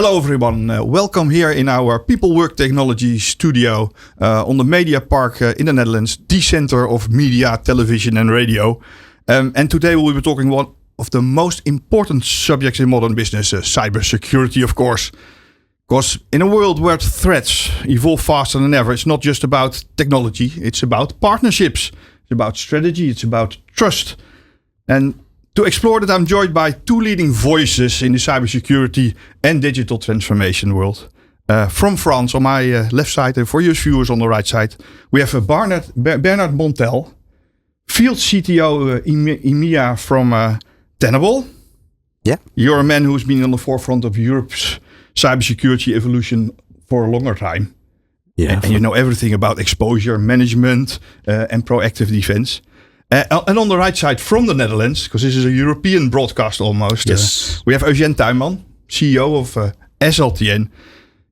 Hello everyone, welcome here in our People Work Technology studio on the Media Park in the Netherlands, the center of media, television and radio. And today we'll be talking one of the most important subjects in modern business, cybersecurity of course. Because in a world where threats evolve faster than ever, it's not just about technology, it's about partnerships, it's about strategy, it's about trust. And to explore that, I'm joined by two leading voices in the cybersecurity and digital transformation world. From France, on my left side, and for you viewers on the right side, we have Bernard Bontel, Field CTO EMEA from Tenable. Yeah. You're a man who's been on the forefront of Europe's cybersecurity evolution for a longer time. Yeah. And you know everything about exposure management and proactive defense. And on the right side from the Netherlands, because this is a European broadcast almost, yes. We have Eugène Thuymann, CEO of SLTN.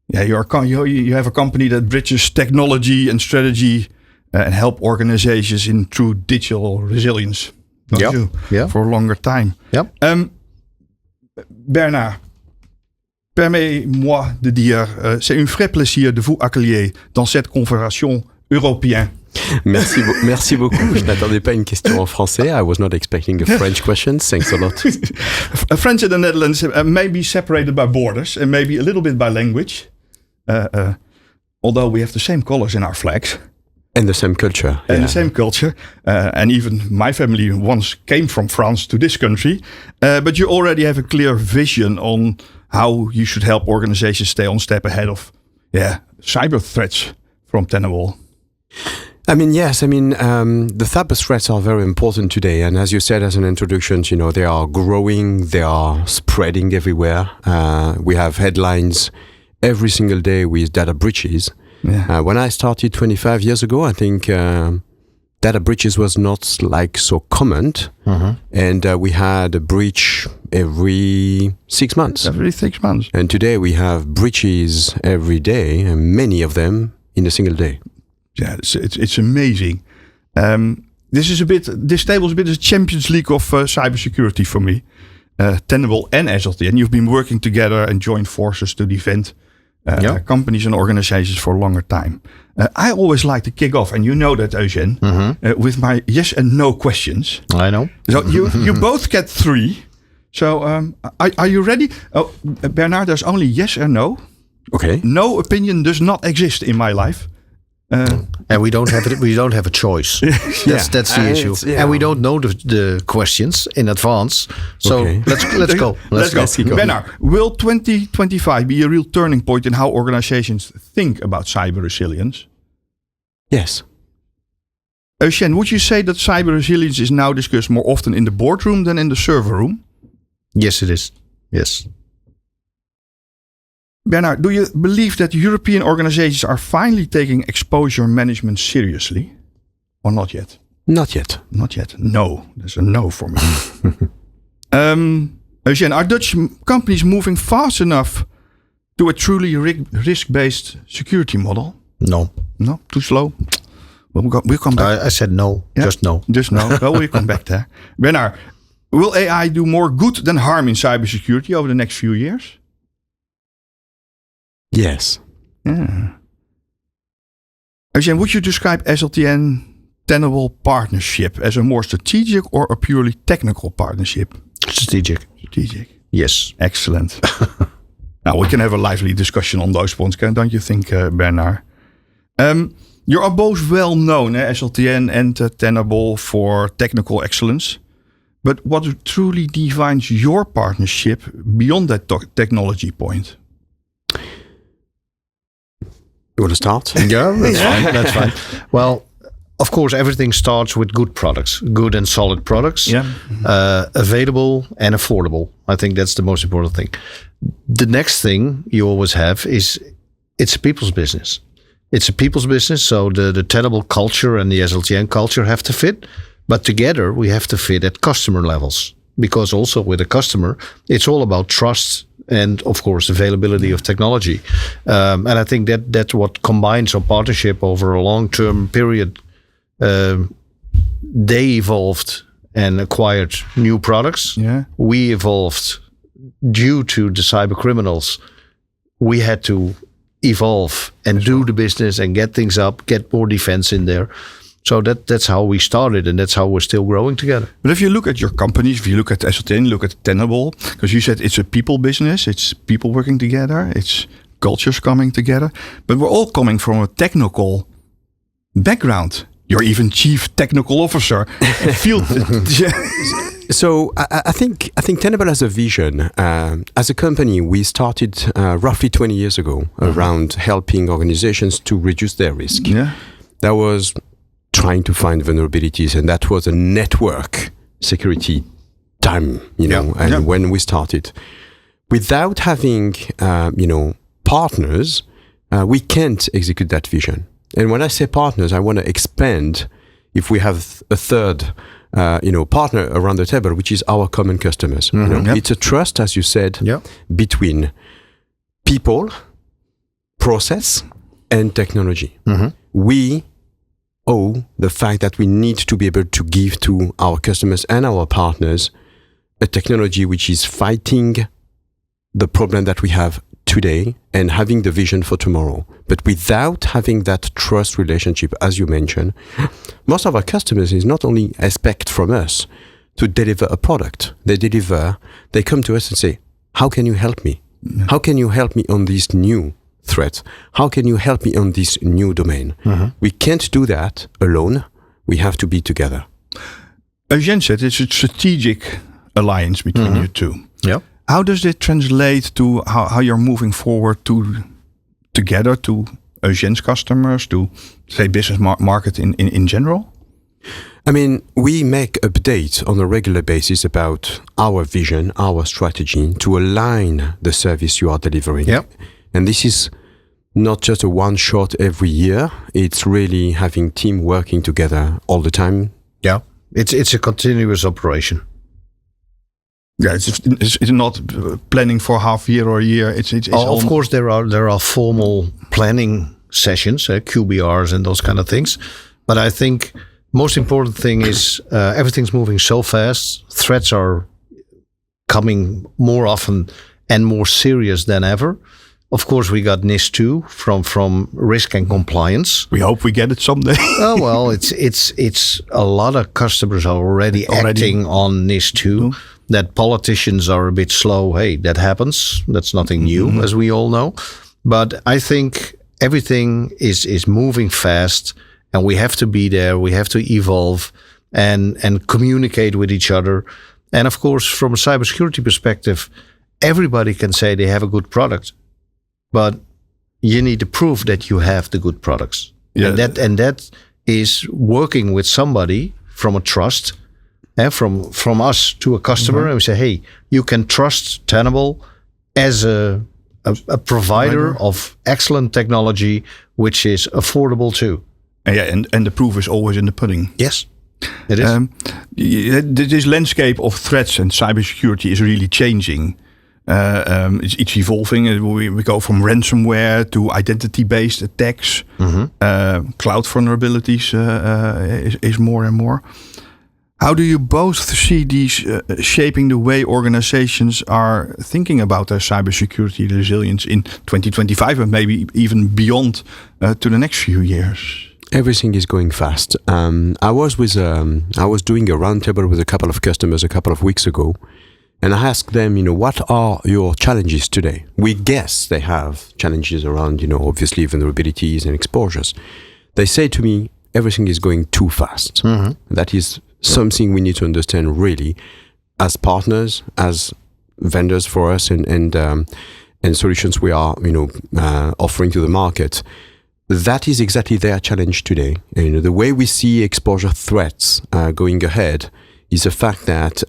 Yeah, you have a company that bridges technology and strategy and help organizations in true digital resilience. Don't you? Yeah. For a longer time. Yep. Bernard, permettez-moi de dire, c'est un vrai plaisir de vous accueillir dans cette conversation européenne. Merci beaucoup. Je n'attendais pas une question en français. I was not expecting a French question. Thanks a lot. France and the Netherlands may be separated by borders and maybe a little bit by language. Although we have the same colors in our flags. And the same culture. And the same culture. And even my family once came from France to this country. But you already have a clear vision on how you should help organizations stay one step ahead of cyber threats from Tenable. Yes. The cyber threats are very important today. And as you said as an introduction, they are growing, they are spreading everywhere. We have headlines every single day with data breaches. Yeah. When I started 25 years ago, I think data breaches was not so common. Mm-hmm. And we had a breach every 6 months. Every 6 months. And today we have breaches every day, and many of them in a single day. Yeah, it's amazing. This table is a bit of a Champions League of cybersecurity for me. Tenable and SLTN, you've been working together and joined forces to defend companies and organizations for a longer time. I always like to kick off, and you know that, Eugène, with my yes and no questions. I know. So you both get 3. So are you ready? Oh, Bernard, there's only yes and no. Okay. No opinion does not exist in my life. And we don't have it. We don't have a choice. That's the issue. And we don't know the questions in advance. So okay. let's go. Let's go. Bernard, will 2025 be a real turning point in how organizations think about cyber resilience? Yes. Eugène, would you say that cyber resilience is now discussed more often in the boardroom than in the server room? Yes, it is. Yes. Bernard, do you believe that European organizations are finally taking exposure management seriously? Or not yet? Not yet. Not yet. No. There's a no for me. Eugène, are Dutch companies moving fast enough to a truly risk-based security model? No. No? Too slow? We'll come back. I said no. Yeah? Just no. Just no. Well, we'll come back there. Bernard, will AI do more good than harm in cybersecurity over the next few years? Yes. Yeah. Eugène, would you describe SLTN Tenable partnership as a more strategic or a purely technical partnership? Strategic. Strategic. Yes. Excellent. Now we can have a lively discussion on those points, don't you think, Bernard? You are both well known, SLTN and Tenable, for technical excellence. But what truly defines your partnership beyond that technology point? You want to start? Yeah, that's fine. That's fine. Well, of course, everything starts with good products, good and solid products, available and affordable. I think that's the most important thing. The next thing you always have is it's a people's business. It's a people's business, so the Tenable culture and the SLTN culture have to fit. But together, we have to fit at customer levels. Because also with a customer, it's all about trust and, of course, availability of technology. And I think that's what combines our partnership over a long-term period. They evolved and acquired new products. Yeah. We evolved due to the cyber criminals we had to evolve and do the business and get things up, get more defense in there. So that's how we started, and that's how we're still growing together. But if you look at your companies, if you look at SLTN, look at Tenable, because you said it's a people business, it's people working together, it's cultures coming together, but we're all coming from a technical background. You're even chief technical officer. Field. So I think Tenable has a vision. As a company, we started roughly 20 years ago around helping organizations to reduce their risk. Yeah. That was trying to find vulnerabilities, and that was a network security time, when we started. Without having, partners, we can't execute that vision. And when I say partners, I want to expand if we have a third, partner around the table, which is our common customers. It's a trust, as you said, between people, process, and technology. We owe the fact that we need to be able to give to our customers and our partners a technology which is fighting the problem that we have today and having the vision for tomorrow. But without having that trust relationship, as you mentioned, most of our customers is not only expect from us to deliver a product. They come to us and say, how can you help me? How can you help me on this new threat? How can you help me on this new domain? We can't do that alone. We have to be together. Eugène said it's a strategic alliance between you two. Yeah. How does it translate to how you're moving forward together to Eugène's customers, to say business market in general? I mean, we make updates on a regular basis about our vision, our strategy to align the service you are delivering. Yep. And this is not just a one shot every year. It's really having team working together all the time. Yeah. It's a continuous operation. Yeah, it's not planning for half year or a year. It's of course, there are formal planning sessions, QBRs and those kind of things. But I think most important thing is everything's moving so fast. Threats are coming more often and more serious than ever. Of course, we got NIST 2 from risk and compliance. We hope we get it someday. Oh well, it's a lot of customers are already acting on NIST 2. That politicians are a bit slow. Hey, that happens. That's nothing new, as we all know. But I think everything is moving fast, and we have to be there. We have to evolve and communicate with each other. And of course, from a cybersecurity perspective, everybody can say they have a good product, but you need to prove that you have the good products. Yeah. And that is working with somebody from a trust. And from us to a customer, and we say, hey, you can trust Tenable as a provider of excellent technology, which is affordable too. And the proof is always in the pudding. Yes, it is. This landscape of threats and cybersecurity is really changing. It's evolving. We go from ransomware to identity-based attacks. Cloud vulnerabilities is more and more. How do you both see these shaping the way organizations are thinking about their cybersecurity resilience in 2025 and maybe even beyond to the next few years? Everything is going fast. I was doing a roundtable with a couple of customers a couple of weeks ago, and I asked them, what are your challenges today? We guess they have challenges around, obviously vulnerabilities and exposures. They say to me, everything is going too fast. That is something we need to understand really as partners, as vendors for us and solutions we are offering to the market. That is exactly their challenge today. The way we see exposure threats going ahead is the fact that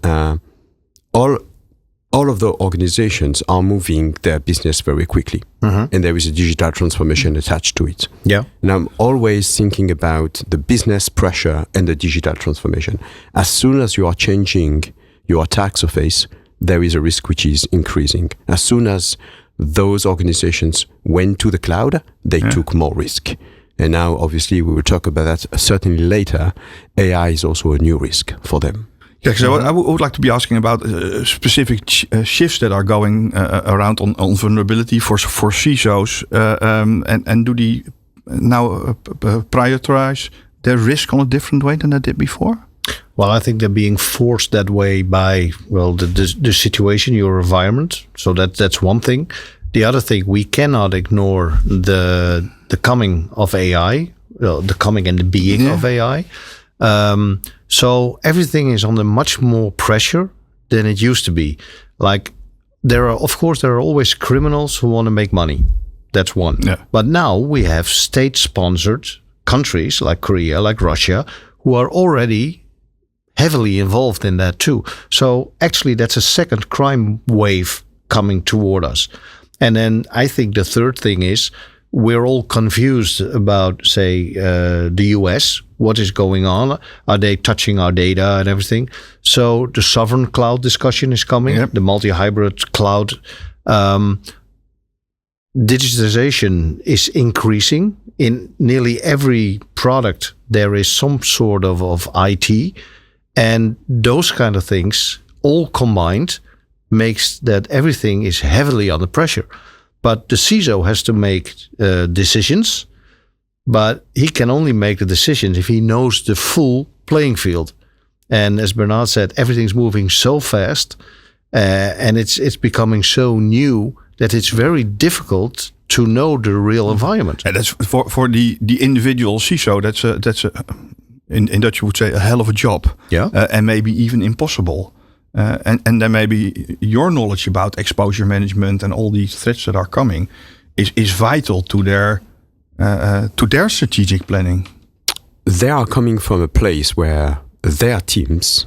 all of the organizations are moving their business very quickly, and there is a digital transformation attached to it. Yeah, and I'm always thinking about the business pressure and the digital transformation. As soon as you are changing your attack surface, there is a risk which is increasing. As soon as those organizations went to the cloud, they took more risk. And now, obviously, we will talk about that certainly later. AI is also a new risk for them. Yeah, so I would like to be asking about specific shifts that are going around on vulnerability for CISOs, and do they now prioritize their risk on a different way than they did before? Well, I think they're being forced that way by the situation, your environment. So that's one thing. The other thing, we cannot ignore the coming of AI, the coming and the being of AI. So everything is under much more pressure than it used to be. Like there are always criminals who want to make money. That's one. Yeah. But now we have state-sponsored countries like Korea, like Russia, who are already heavily involved in that too. So actually that's a second crime wave coming toward us. And then I think the third thing is we're all confused about, say, the US. What is going on? Are they touching our data and everything? So the sovereign cloud discussion is coming, the multi-hybrid cloud. Digitization is increasing. In nearly every product, there is some sort of IT. And those kind of things all combined makes that everything is heavily under pressure. But the CISO has to make decisions, but he can only make the decisions if he knows the full playing field. And as Bernard said, everything's moving so fast, and it's becoming so new that it's very difficult to know the real environment. And that's for the individual CISO. That's in Dutch you would say a hell of a job. Yeah, and maybe even impossible. And then maybe your knowledge about exposure management and all these threats that are coming is vital to their strategic planning. They are coming from a place where their teams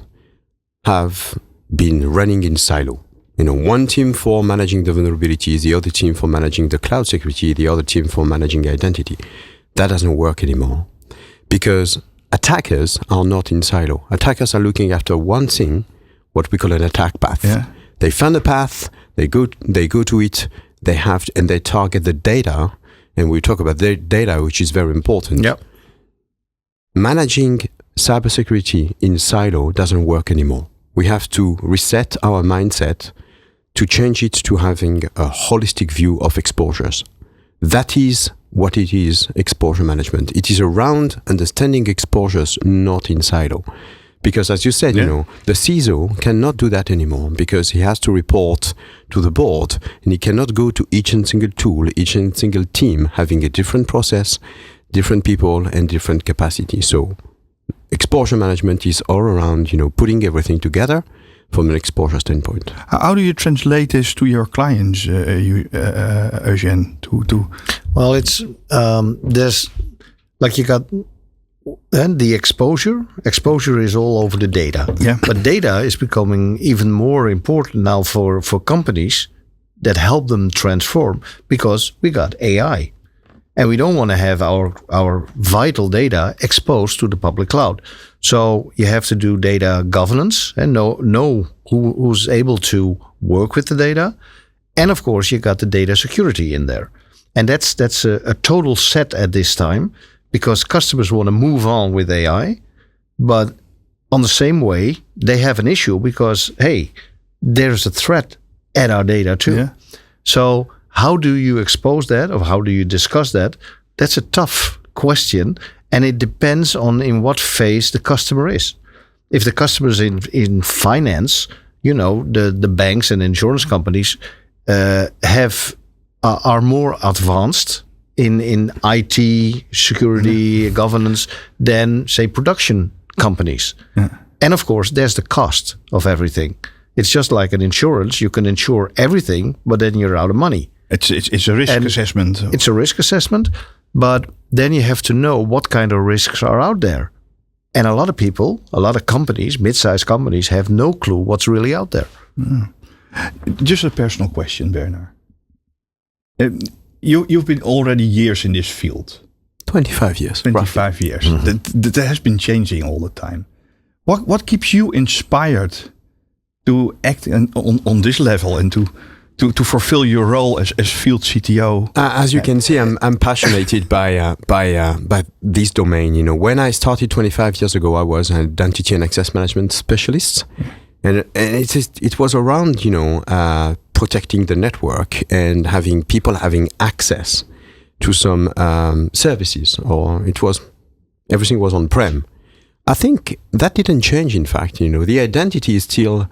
have been running in silo. One team for managing the vulnerabilities, the other team for managing the cloud security, the other team for managing identity. That doesn't work anymore because attackers are not in silo. Attackers are looking after one thing, what we call an attack path. Yeah. They find a path, they go to it, and they target the data, and we talk about the data, which is very important. Yep. Managing cybersecurity in silo doesn't work anymore. We have to reset our mindset to change it to having a holistic view of exposures. That is what it is, exposure management. It is around understanding exposures, not in silo. Because as you said, the CISO cannot do that anymore because he has to report to the board and he cannot go to each and single tool, each and single team having a different process, different people and different capacity. So exposure management is all around, putting everything together from an exposure standpoint. How do you translate this to your clients, Eugène? Well, it's there's like you got and the exposure. Exposure is all over the data. Yeah. But data is becoming even more important now for companies that help them transform because we got AI. And we don't want to have our vital data exposed to the public cloud. So you have to do data governance and know who's able to work with the data. And of course, you got the data security in there. And that's a total set at this time because customers want to move on with AI. But on the same way, they have an issue because, hey, there's a threat at our data too. Yeah. So how do you expose that or how do you discuss that? That's a tough question. And it depends on in what phase the customer is. If the customer is in finance, the banks and insurance companies are more advanced in IT, security, governance than, say, production companies. Yeah. And of course, there's the cost of everything. It's just like an insurance. You can insure everything, but then you're out of money. It's a risk assessment. It's a risk assessment, but then you have to know what kind of risks are out there. And a lot of people, a lot of companies, mid-sized companies, have no clue what's really out there. Mm. Just a personal question, Bernard. You've been already years in this field. 25 years. 25 years. Mm-hmm. That has been changing all the time. What keeps you inspired to act on this level and to fulfill your role as field CTO? As you can see, I'm passionate by this domain. You know, when I started 25 years ago, I was an identity and access management specialist, and it was around, you know, protecting the network and having people having access to some services, or everything was on-prem. I think that didn't change. In fact, you know, the identity is still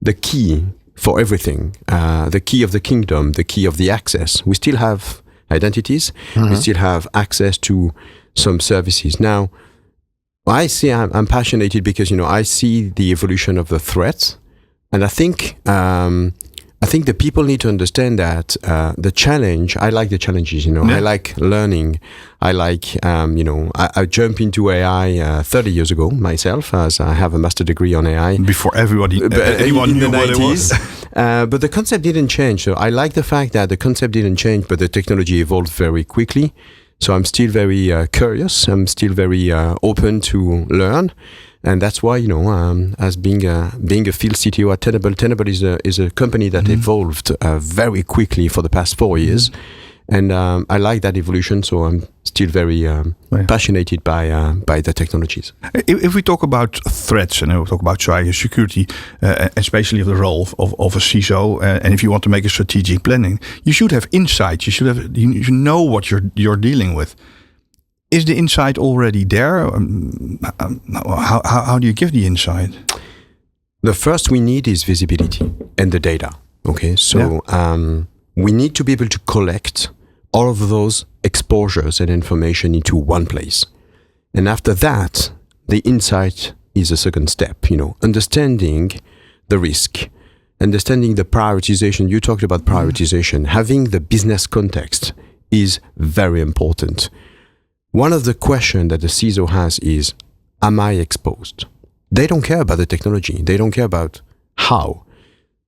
the key for everything, the key of the kingdom, the key of the access. We still have identities. We still have access to some services. Now, I'm passionate because, you know, I see the evolution of the threats, and I think the people need to understand that the challenge. I like the challenges. You know, I like learning. I like, you know, I jumped into AI 30 years ago myself, as I have a master degree on AI. Before anyone knew what it was. But the concept didn't change. So I like the fact that the concept didn't change, but the technology evolved very quickly. So I'm still very curious. I'm still very open to learn. And that's why, you know, as being a field CTO at Tenable is a company that evolved very quickly for the past 4 years. And I like that evolution, so I'm still very passionate by the technologies. If we talk about threats, and we talk about cybersecurity, especially of the role of a CISO, and if you want to make a strategic planning, you should have insights. You should know what you're dealing with. Is the insight already there? How do you give the insight? The first we need is visibility and the data. Okay, so we need to be able to collect all of those exposures and information into one place. And after that, the insight is a second step, you know, understanding the risk, understanding the prioritization. You talked about prioritization. Having the business context is very important. One of the questions that the CISO has is, am I exposed? They don't care about the technology. They don't care about how.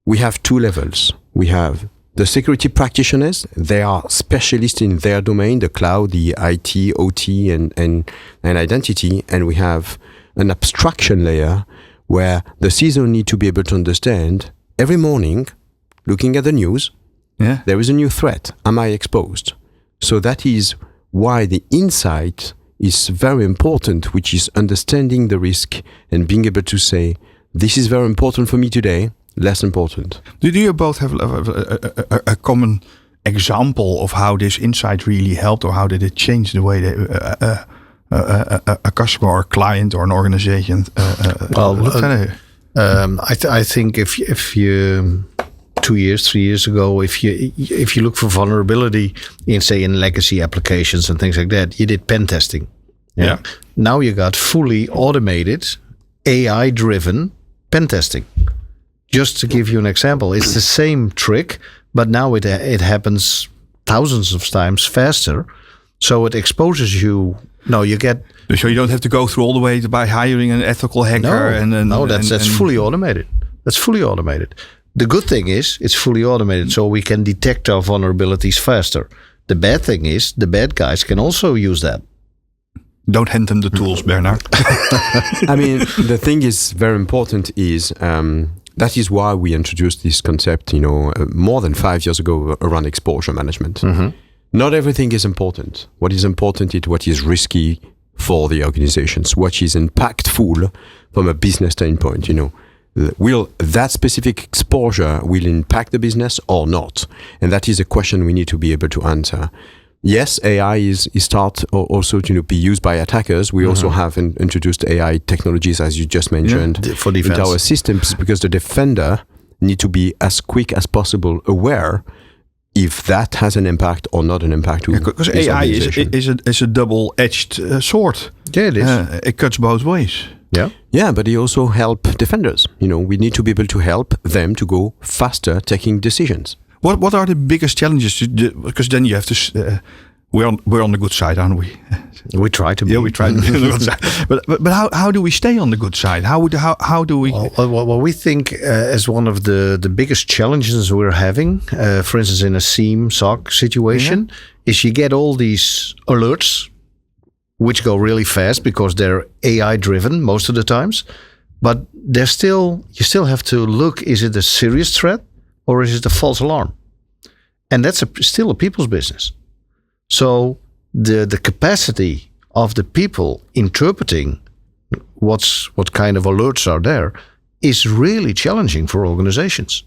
We have two levels. We have the security practitioners. They are specialists in their domain, the cloud, the IT, OT, and identity. And we have an abstraction layer where the CISO need to be able to understand every morning, looking at the news, there is a new threat. Am I exposed? So that is why the insight is very important, which is understanding the risk and being able to say, this is very important for me today, less important. Do you both have a common example of how this insight really helped, or how did it change the way a customer or a client or an organization looked at it? I think if you 2 years, 3 years ago, if you look for vulnerability in legacy applications and things like that, you did pen testing. Yeah. Now you got fully automated, AI-driven pen testing. Just to give you an example, it's the same trick, but now it happens thousands of times faster. So it exposes you. No, you get. So you don't have to go through all the way by hiring an ethical hacker. That's fully automated. That's fully automated. The good thing is it's fully automated, so we can detect our vulnerabilities faster. The bad thing is the bad guys can also use that. Don't hand them the tools, Bernard. I mean, the thing is very important is that is why we introduced this concept, you know, more than 5 years ago around exposure management. Not everything is important. What is important is what is risky for the organizations, what is impactful from a business standpoint, you know. Will that specific exposure will impact the business or not? And that is a question we need to be able to answer. Yes, AI is start also to be used by attackers. We also have introduced AI technologies, as you just mentioned, for defense. into our systems, because the defender need to be as quick as possible aware if that has an impact or not an impact. Because AI is a double-edged sword. Yeah, it is. It cuts both ways. Yeah, but they also help defenders. You know, we need to be able to help them to go faster taking decisions. What are the biggest challenges? Because then you have to. We're on the good side, aren't we? We try to be. Yeah, we try to be on the good side. But how do we stay on the good side? How do we? Well, we think as one of the biggest challenges we're having, for instance, in a SOC situation, is you get all these alerts, which go really fast because they're AI driven most of the times, but you still have to look, is it a serious threat or is it a false alarm? and that's still a people's business. So the capacity of the people interpreting what kind of alerts are there is really challenging for organizations.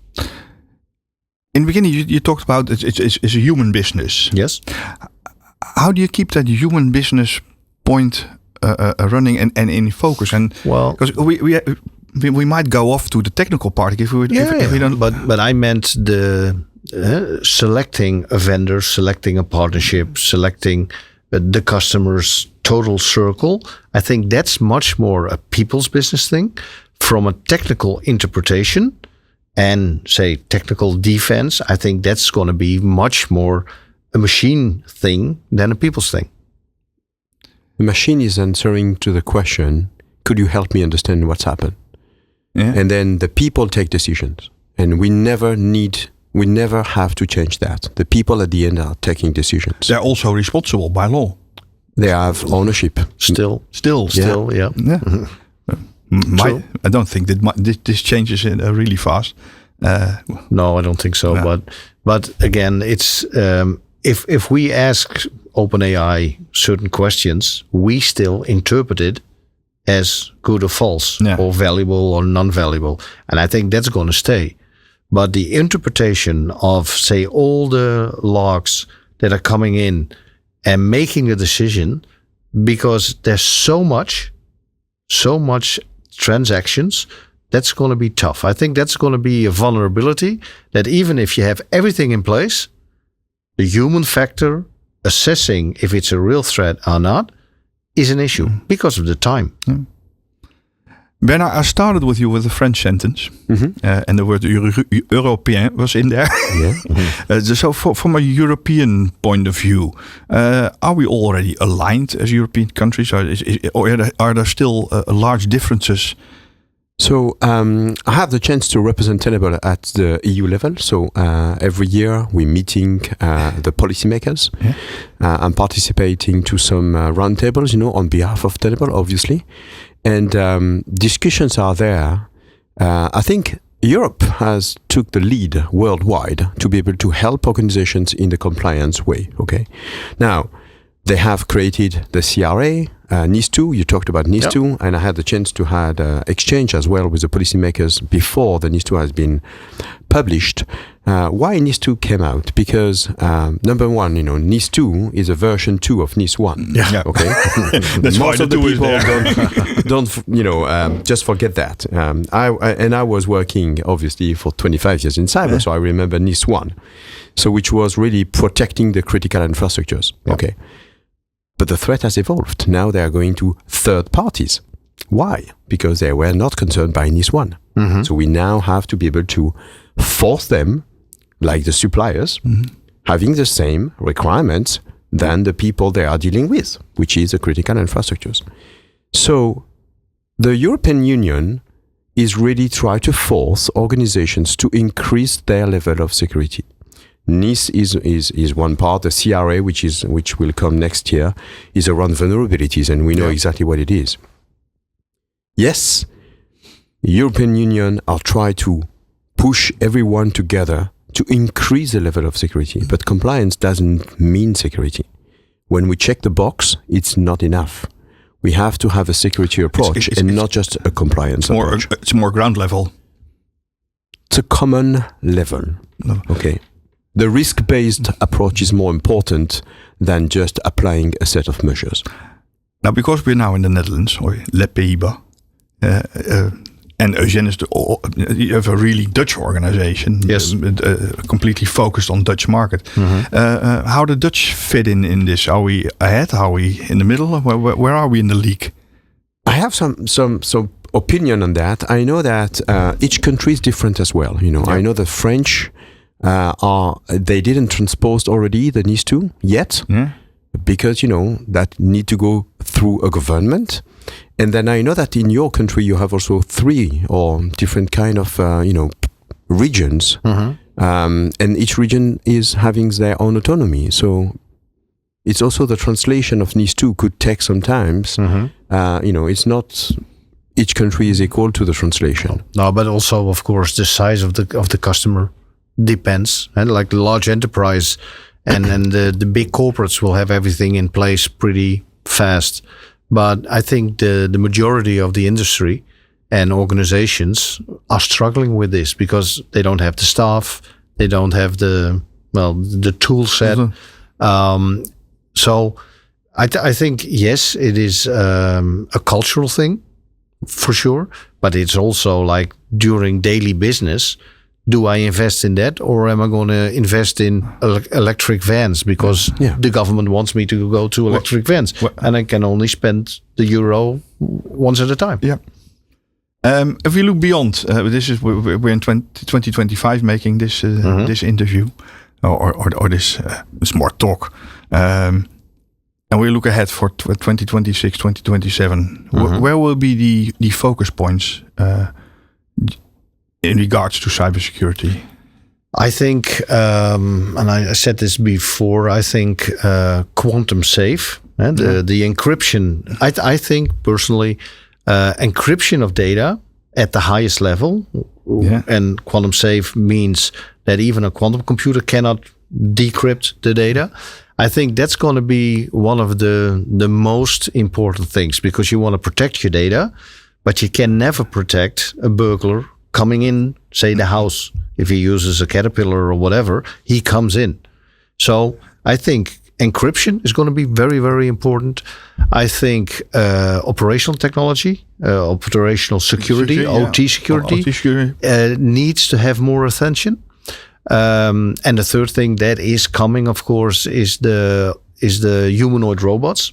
In the beginning, you talked about it's a human business. Yes. How do you keep that human business point running and in focus? And because we might go off to the technical part if we don't. But I meant the selecting a vendor, selecting a partnership, selecting the customer's total circle. I think that's much more a people's business thing. From a technical interpretation and say technical defense, I think that's going to be much more a machine thing than a people's thing. The machine is answering to the question, could you help me understand what's happened? Yeah. And then the people take decisions. And we never have to change that. The people at the end are taking decisions. They're also responsible by law. They have ownership. Still, yeah. I don't think that this changes really fast. No, I don't think so. Yeah. But again, it's if we ask OpenAI certain questions, we still interpret it as good or false, or valuable or non-valuable, and I think that's going to stay. But the interpretation of, say, all the logs that are coming in and making a decision, because there's so much transactions, that's going to be tough. I think that's going to be a vulnerability that even if you have everything in place, the human factor assessing if it's a real threat or not is an issue because of the time. Yeah. Bernard, I started with you with a French sentence, and the word Européen was in there. Yeah. So from a European point of view, are we already aligned as European countries, or are there still large differences? So I have the chance to represent Tenable at the EU level. So every year we're meeting the policymakers. Yeah. I'm participating to some roundtables, on behalf of Tenable, obviously. And discussions are there. I think Europe has took the lead worldwide to be able to help organizations in the compliance way. Okay, now they have created the CRA, NIS2. You talked about NIS2, and I had the chance to have exchange as well with the policymakers before the NIS2 has been published. Why NIS2 came out? Because number one, NIS2 is a version 2 of NIS1. Yeah. Okay. That's most why of the people don't just forget that. I was working obviously for 25 years in cyber, so I remember NIS1, so which was really protecting the critical infrastructures. Yeah. Okay. But the threat has evolved. Now they are going to third parties. Why? Because they were not concerned by NIS1. Mm-hmm. So we now have to be able to force them, like the suppliers, having the same requirements than the people they are dealing with, which is the critical infrastructures. So the European Union is really trying to force organizations to increase their level of security. NIS is one part. The CRA, which will come next year, is around vulnerabilities, and we know exactly what it is. Yes, European Union are trying to push everyone together to increase the level of security, but compliance doesn't mean security. When we check the box, it's not enough. We have to have a security approach and not just a compliance approach. It's more ground level. It's a common level. No. Okay. The risk-based approach is more important than just applying a set of measures. Now, because we're now in the Netherlands, or Les Pays-Bas, and Eugène is you have a really Dutch organization, yes, completely focused on Dutch market. Mm-hmm. How do Dutch fit in this? Are we ahead? Are we in the middle? Where are we in the league? I have some opinion on that. I know that each country is different as well. I know the French they didn't transpose already the NIS2 yet, because that need to go through a government. And then I know that in your country you have also 3 or different kind of regions, and each region is having their own autonomy. So it's also the translation of NIS2 could take some time. It's not each country is equal to the translation. No, but also of course the size of the customer depends. And like the large enterprise and the big corporates will have everything in place pretty fast. But I think the majority of the industry and organizations are struggling with this because they don't have the staff, they don't have the tool set. So I think, yes, it is a cultural thing for sure, but it's also like during daily business, do I invest in that or am I going to invest in electric vans because the government wants me to go to electric vans and I can only spend the euro once at a time? Yeah. If we look beyond, we're in 2025 making this this interview or this smart talk, and we look ahead for 2026, 2027. Where will be the focus points in regards to cybersecurity? I think, and I said this before, I think quantum safe and the encryption. I think personally, encryption of data at the highest level, and quantum safe means that even a quantum computer cannot decrypt the data. I think that's going to be one of the most important things because you want to protect your data, but you can never protect a burglar coming in, say the house. If he uses a caterpillar or whatever, he comes in. So I think encryption is going to be very, very important. I think operational technology, operational security, OT security, needs to have more attention. And the third thing that is coming, of course, is the humanoid robots.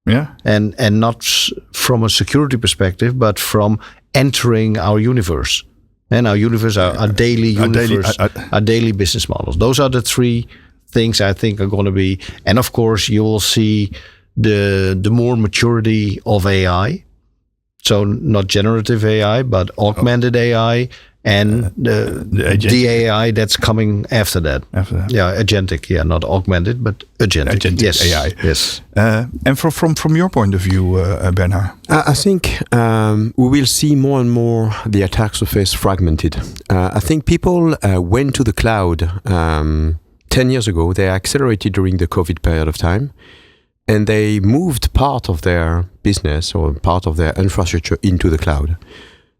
Yeah, and not from a security perspective, but from entering our universe. And our universe, our daily universe, our daily business models. Those are the three things I think are going to be. And of course, you will see the more maturity of AI. So not generative AI, but augmented AI and the AI that's coming after that. Yeah, agentic. Yeah, not augmented, but agentic. Agentic AI. Yes. And from your point of view, Bernard? I think we will see more and more the attack surface fragmented. I think people went to the cloud 10 years ago. They accelerated during the COVID period of time. And they moved part of their business or part of their infrastructure into the cloud.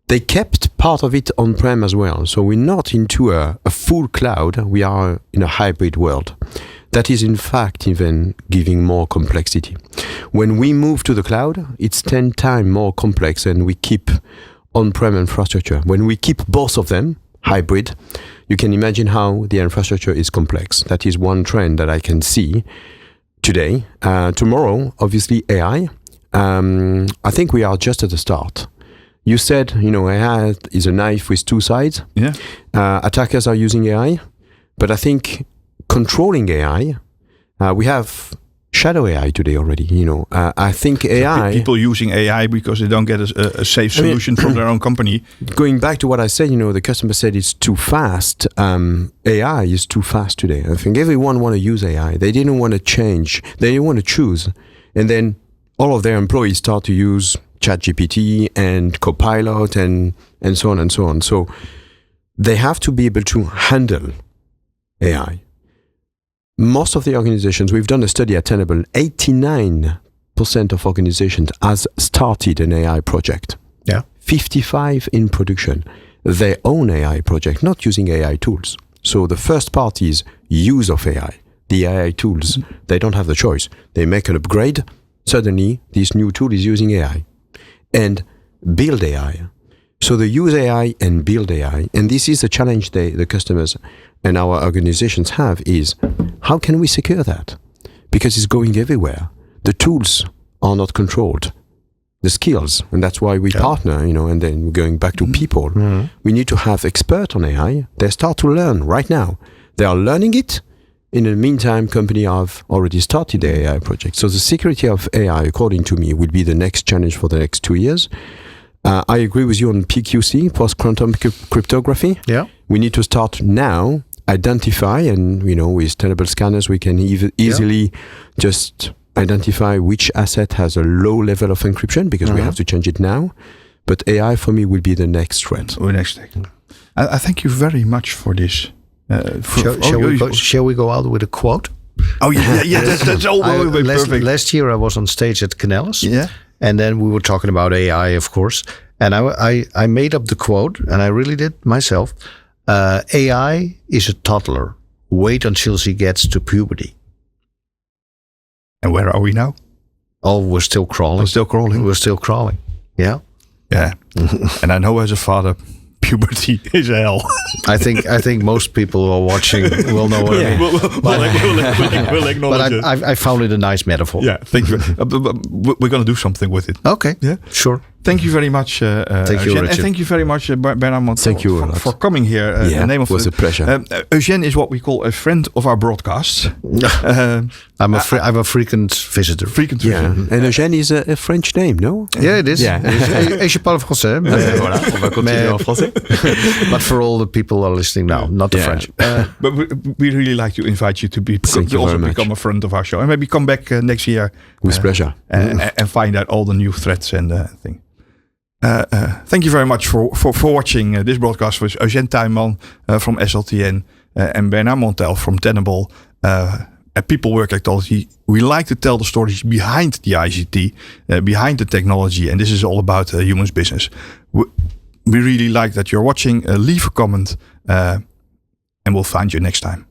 They kept part of it on-prem as well. So we're not into a full cloud. We are in a hybrid world. That is, in fact, even giving more complexity. When we move to the cloud, it's 10 times more complex and we keep on-prem infrastructure. When we keep both of them, hybrid, you can imagine how the infrastructure is complex. That is one trend that I can see today. Tomorrow, obviously, AI. I think we are just at the start. You said, AI is a knife with two sides. Yeah. Attackers are using AI. But I think controlling AI, we have shadow AI today already. I think AI... People using AI because they don't get a safe solution from their own company. Going back to what I said, the customer said it's too fast. AI is too fast today. I think everyone want to use AI. They didn't want to change. They didn't want to choose. And then all of their employees start to use ChatGPT and Copilot and so on and so on. So they have to be able to handle AI. Most of the organizations, we've done a study at Tenable, 89% of organizations has started an AI project. Yeah. 55 in production. Their own AI project, not using AI tools. So the first part is use of AI. The AI tools, they don't have the choice. They make an upgrade. Suddenly, this new tool is using AI. And build AI. So they use AI and build AI. And this is the challenge the customers and our organizations have is, how can we secure that? Because it's going everywhere. The tools are not controlled. The skills, and that's why we partner, and then we're going back to people. Mm-hmm. We need to have experts on AI. They start to learn right now. They are learning it. In the meantime, companies have already started the AI project. So the security of AI, according to me, will be the next challenge for the next 2 years. I agree with you on PQC, post-quantum cryptography. Yeah. We need to start now, identify, and with Tenable scanners, we can easily just identify which asset has a low level of encryption because we have to change it now. But AI for me will be the next threat. I thank you very much for this Shall we go out with a quote? Oh yeah, that's all perfect. Last year I was on stage at Canales. Yeah. And then we were talking about AI, of course. And I made up the quote, and I really did myself. AI is a toddler. Wait until she gets to puberty. And where are we now? Oh, we're still crawling. We're still crawling. Yeah. Yeah. And I know as a father, puberty is hell. I think most people who are watching will know what I mean. We'll acknowledge it. But I found it a nice metaphor. Yeah, thank you. We're going to do something with it. Okay. Yeah, sure. Thank you very much, thank you, Eugène. And thank you very much, Bernard Bontel, thank you for coming here. It was a pleasure. Eugène is what we call a friend of our broadcasts. I'm a frequent visitor. And Eugène is a French name, no? Yeah, it is. Yeah. Et je parle français. Voilà, on va continuer en français. But for all the people who are listening now, not the French. But we really like to invite you to become a friend of our show, and maybe come back next year with pleasure and find out all the new threats and things. Thank you very much for watching this broadcast with Eugène Thuymann from SLTN and Bernard Bontel from Tenable. At People Work Technology, we like to tell the stories behind the ICT, behind the technology, and this is all about humans business. We really like that you're watching. Leave a comment, and we'll find you next time.